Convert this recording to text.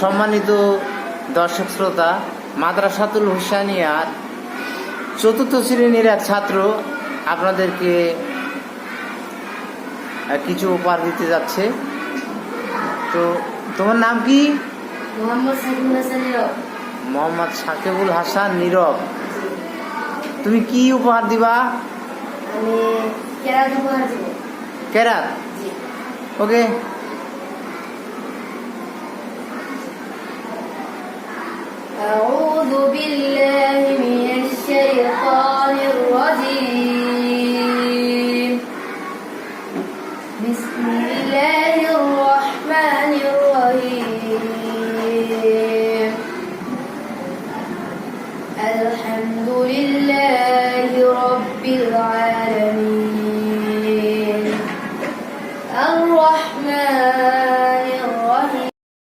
সম্মানিত দর্শক শ্রোতা, মাদ্রাসাতুল হুসাইনিয়ার ৪র্থ শ্রেণীর এক ছাত্র আপনাদেরকে কিছু উপহার দিতে যাচ্ছে। তো তোমার নাম কি? মোহাম্মদ সাকিবুল হাসান নীরব। তুমি কি উপহার দিবা? আমি কেরাত উপহার দিব। কেরাত? ওকে। أعوذ بالله